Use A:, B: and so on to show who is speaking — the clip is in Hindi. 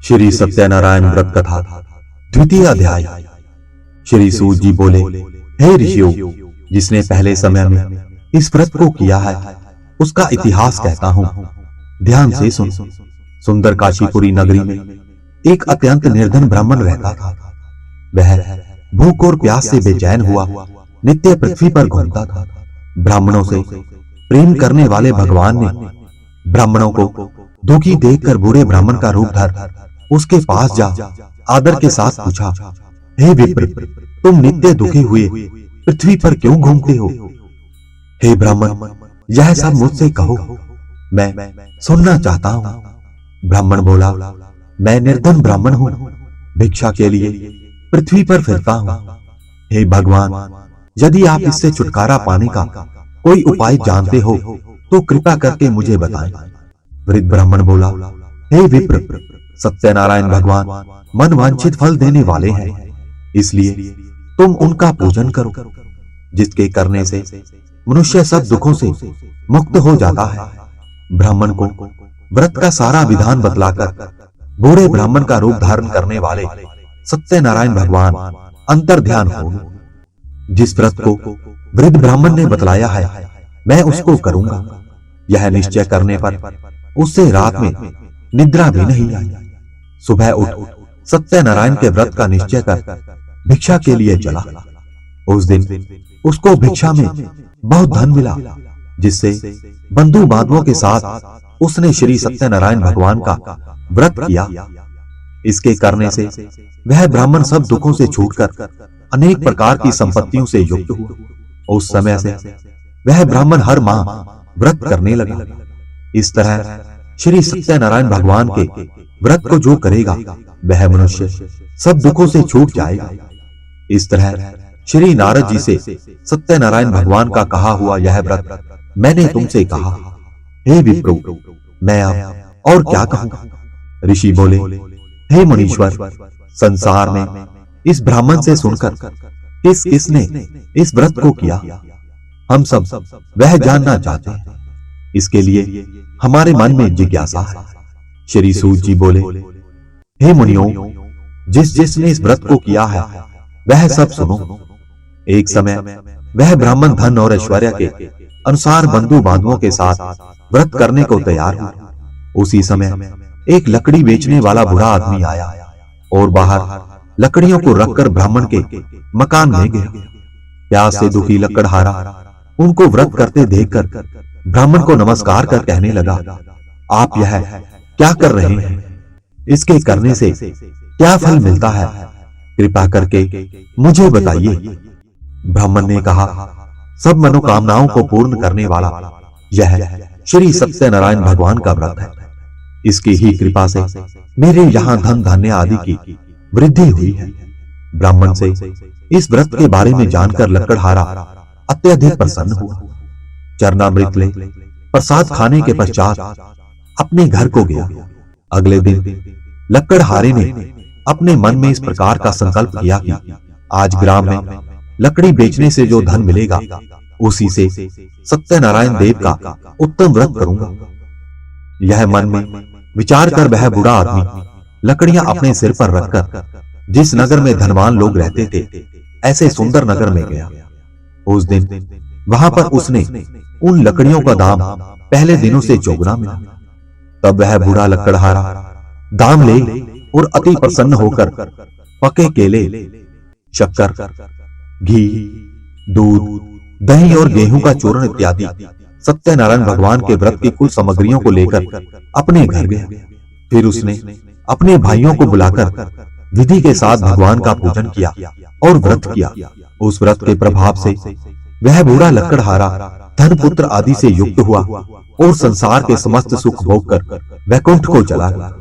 A: श्री सत्यनारायण व्रत कथा द्वितीय अध्याय। श्री सूत जी बोले, हे ऋषियों, जिसने पहले समय में इस व्रत को किया है उसका इतिहास कहता हूं, ध्यान से सुन। सुंदर काशीपुरी नगरी में एक अत्यंत निर्धन ब्राह्मण रहता था। वह भूख और प्यास से बेचैन हुआ नित्य पृथ्वी पर घूमता था। ब्राह्मणों से प्रेम करने वाले भगवान ने ब्राह्मणों को दुखी देखकर बुरे ब्राह्मण का रूप धर उसके पास जा आदर के साथ पूछा, हे विप्र, तुम नित्य दुखी हुए पृथ्वी पर क्यों घूमते हो? हे ब्राह्मण, यह सब मुझसे कहो, मैं सुनना चाहता हूं। ब्राह्मण बोला, मैं निर्धन ब्राह्मण हूं, भिक्षा के लिए पृथ्वी पर फिरता हूं। हे भगवान, यदि आप इससे छुटकारा पाने का कोई उपाय जानते हो तो कृपा करके मुझे बताएं। वृद्ध ब्राह्मण बोला, हे विप्र, सत्यनारायण भगवान मनवांछित फल देने वाले हैं, इसलिए तुम उनका पूजन करो, जिसके करने से मनुष्य सब दुखों से मुक्त हो जाता है। ब्राह्मण को व्रत का सारा विधान बतलाकर बूढ़े ब्राह्मण का रूप धारण करने वाले सत्यनारायण भगवान अंतर्ध्यान हो। जिस व्रत को वृद्ध ब्राह्मण ने बतलाया है मैं उसको करूंगा। यह निश्चय करने पर उससे रात में निद्रा भी नहीं आई। सुबह उठ सत्यनारायण के व्रत का निश्चय कर भिक्षा के लिए चला। उस दिन उसको भिक्षा में बहुत धन मिला, जिससे बंधु बांधवों के साथ उसने श्री सत्यनारायण भगवान का व्रत किया। इसके करने से वह ब्राह्मण सब दुखों से छूटकर अनेक प्रकार की संपत्तियों से युक्त हुआ। उस समय से वह ब्राह्मण हर माह व्रत करने लगा। इस तरह श्री सत्यनारायण भगवान के व्रत को जो करेगा वह मनुष्य सब दुखों से छूट जाएगा। इस तरह श्री नारद जी से सत्यनारायण भगवान का कहा हुआ यह व्रत मैंने तुमसे कहा। हे विप्रो, मैं अब और क्या कहूं? ऋषि बोले, हे मुनीश्वर, संसार में इस ब्राह्मण से सुनकर किस किसने इस व्रत को किया, हम सब वह जानना चाहते हैं। इसके लिए हमारे मन में जिज्ञासा है। श्री सूत जी बोले, हे मुनियों, जिसने इस व्रत को किया है वह सब सुनो। एक समय वह ब्राह्मण धन और ऐश्वर्य के अनुसार बंधु बांधवों के साथ व्रत करने को तैयार हुआ। उसी समय एक लकड़ी बेचने वाला बुरा आदमी आया और बाहर लकड़ियों को रखकर ब्राह्मण के मकान में गया। प्यास से दुखी लकड़हारा उनको व्रत करते देखकर ब्राह्मण को नमस्कार कर कहने लगा, आप यह क्या कर रहे हैं? इसके करने से क्या फल मिलता है? कृपा करके मुझे बताइए। ब्राह्मण ने कहा, सब मनोकामनाओं को पूर्ण करने वाला यह श्री सत्यनारायण भगवान का व्रत है। इसकी ही कृपा से मेरे यहाँ धन धान्य आदि की वृद्धि हुई है। ब्राह्मण से इस व्रत के बारे में जानकर लकड़हारा अत्यधिक प्रसन्न हुआ। चरणामृत ले प्रसाद खाने के पश्चात अपने घर को गया। अगले दिन लकड़हारे ने अपने मन में इस प्रकार का संकल्प किया कि आज ग्राम में लकड़ी बेचने से जो धन मिलेगा उसी से सत्यनारायण देव का उत्तम व्रत करूंगा। यह मन में विचार कर वह बूढ़ा आदमी लकड़ियां अपने सिर पर रखकर जिस नगर में धनवान लोग रहते थे ऐसे सुंदर नगर में गया। उस दिन वहां पर उसने उन लकड़ियों का दाम पहले दिनों से चौगुना मिला। तब वह बूढ़ा लकड़हारा दाम ले और अति प्रसन्न होकर पके केले, शक्कर, घी, दूध, दही और गेहूं का चूर्ण इत्यादि सत्यनारायण भगवान के व्रत की कुल सामग्रियों को लेकर अपने घर गया। फिर उसने अपने भाइयों को बुलाकर विधि के साथ भगवान का पूजन किया और व्रत किया। उस व्रत के प्रभाव से वह बूढ़ा लकड़हारा धन पुत्र आदि से युक्त हुआ और संसार के समस्त सुख भोग कर वैकुंठ को चला गया।